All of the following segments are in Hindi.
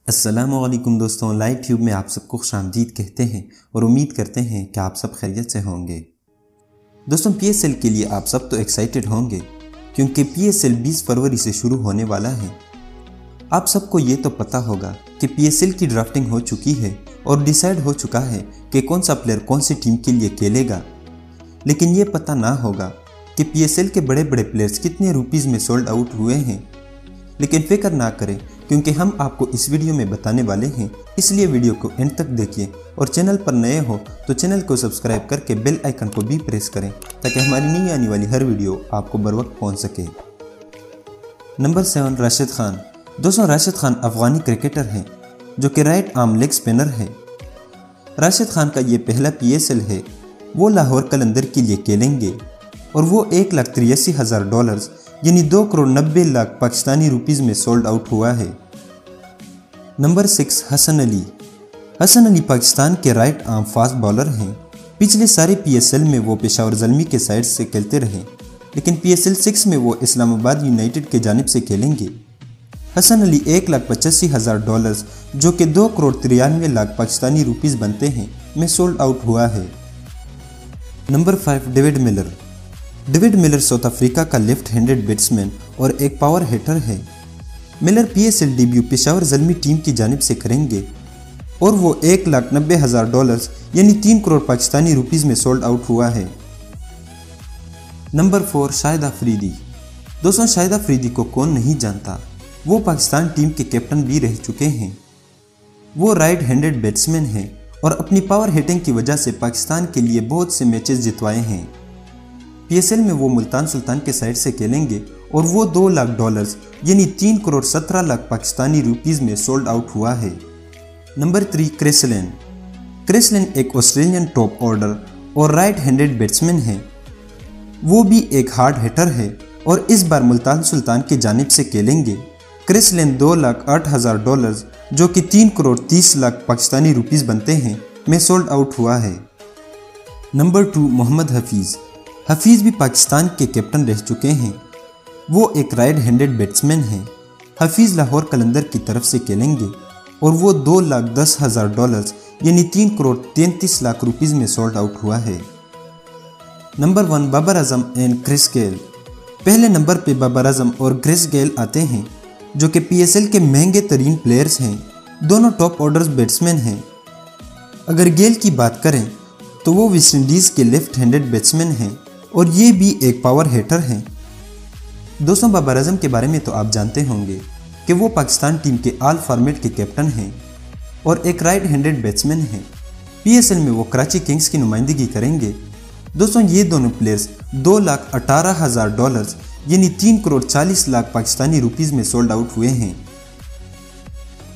अस्सलामुअलैकुम दोस्तों, लाइव ट्यूब में आप सबको खुशामदीद कहते हैं और उम्मीद करते हैं कि आप सब खैरियत से होंगे। दोस्तों, पीएसएल के लिए आप सब तो एक्साइटेड होंगे क्योंकि पीएसएल 20 फरवरी से शुरू होने वाला है। आप सबको ये तो पता होगा कि पीएसएल की ड्राफ्टिंग हो चुकी है और डिसाइड हो चुका है कि कौन सा प्लेयर कौन सी टीम के लिए खेलेगा, लेकिन ये पता ना होगा कि पीएसएल के बड़े बड़े प्लेयर्स कितने रुपीज़ में सोल्ड आउट हुए हैं। लेकिन फिक्र ना करें क्योंकि हम आपको इस वीडियो में बताने वाले हैं, इसलिए वीडियो को एंड तक देखिए और चैनल पर नए हो तो चैनल को सब्सक्राइब करके बेल आइकन को भी प्रेस करें ताकि हमारी नई आने वाली हर वीडियो आपको बर वक्त पहुँच सके। नंबर 7, राशिद खान। दोस्तों, राशिद खान अफगानी क्रिकेटर हैं जो कि राइट आर्म लेग स्पिनर है। राशिद खान का ये पहला पीएसएल है। वो लाहौर कलंदर के लिए खेलेंगे और वो $1,83,000 यानी 2,90,00,000 पाकिस्तानी रुपीज़ में सोल्ड आउट हुआ है। नंबर 6, हसन अली। हसन अली पाकिस्तान के राइट आर्म फास्ट बॉलर हैं। पिछले सारे पीएसएल में वो पेशावर ज़ल्मी के साइड से खेलते रहे, लेकिन पीएसएल 6 में वो इस्लामाबाद यूनाइटेड के जानिब से खेलेंगे। हसन अली $1,85,000 जो कि 2,93,00,000 पाकिस्तानी रुपीज़ बनते हैं में सोल्ड आउट हुआ है। Number 5, David Miller. David Miller south Africa का लेफ्ट हैंडेड बैट्समैन और एक पावर हिटर है। Miller PSL debut Peshawar Zalmi team की जानिब से करेंगे और वो $1,90,000 यानी 3 करोड़ पाकिस्तानी रुपीज़ में सोल्ड आउट हुआ है। नंबर 4, शाहिद अफरीदी। दोस्तों, शाहिद अफरीदी को कौन नहीं जानता, वो पाकिस्तान टीम के कैप्टन भी रह चुके हैं। वो राइट हैंडेड बैट्समैन हैं और अपनी पावर हिटिंग की वजह से पाकिस्तान के लिए बहुत से मैचेस जितवाए हैं। पीएसएल में वो मुल्तान सुल्तान के साइड से खेलेंगे और वो $2,00,000 यानी 3,17,00,000 पाकिस्तानी रुपीज़ में सोल्ड आउट हुआ है। नंबर 3, क्रिस लेन। क्रिस लेन एक ऑस्ट्रेलियन टॉप ऑर्डर और राइट हैंडेड बैट्समैन है। वो भी एक हार्ड हिटर है और इस बार मुल्तान सुल्तान के जानिब से खेलेंगे। क्रिस लेन $2,08,000 जो कि 3,30,00,000 पाकिस्तानी रुपीज़ बनते हैं में सोल्ड आउट हुआ है। नंबर 2, मोहम्मद हफीज़। हफीज़ भी पाकिस्तान के कैप्टन रह चुके हैं। वो एक राइट हैंडेड बैट्समैन हैं। हफीज़ लाहौर कलंदर की तरफ से खेलेंगे और वो $2,10,000 यानी 3,33,00,000 रुपीज़ में सोल्ड आउट हुआ है। Number 1, Babar Azam and Chris Gayle. पहले नंबर पे बाबर आजम और क्रिस गेल आते हैं जो कि पीएसएल के महंगे तरीन प्लेयर्स हैं। दोनों टॉप ऑर्डर बैट्समैन हैं। अगर गेल की बात करें तो वो वेस्ट इंडीज़ के लेफ्ट हैंडेड बैट्समैन हैं और ये भी एक पावर हिटर हैं। दोस्तों, बाबर आजम के बारे में तो आप जानते होंगे कि वो पाकिस्तान टीम के ऑल फॉर्मेट के कैप्टन हैं और एक राइट हैंडेड बैट्समैन हैं। पीएसएल में वो कराची किंग्स की नुमाइंदगी करेंगे। दोस्तों, ये दोनों प्लेयर्स $2,18,000 यानी 3,40,00,000 पाकिस्तानी रुपीज़ में सोल्ड आउट हुए हैं।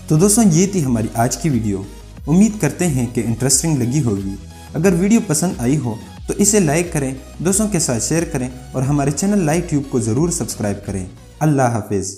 तो दोस्तों, ये थी हमारी आज की वीडियो। उम्मीद करते हैं कि इंटरेस्टिंग लगी होगी। अगर वीडियो पसंद आई हो तो इसे लाइक करें, दोस्तों के साथ शेयर करें और हमारे चैनल लाइव ट्यूब को ज़रूर सब्सक्राइब करें। अल्लाह हाफिज़।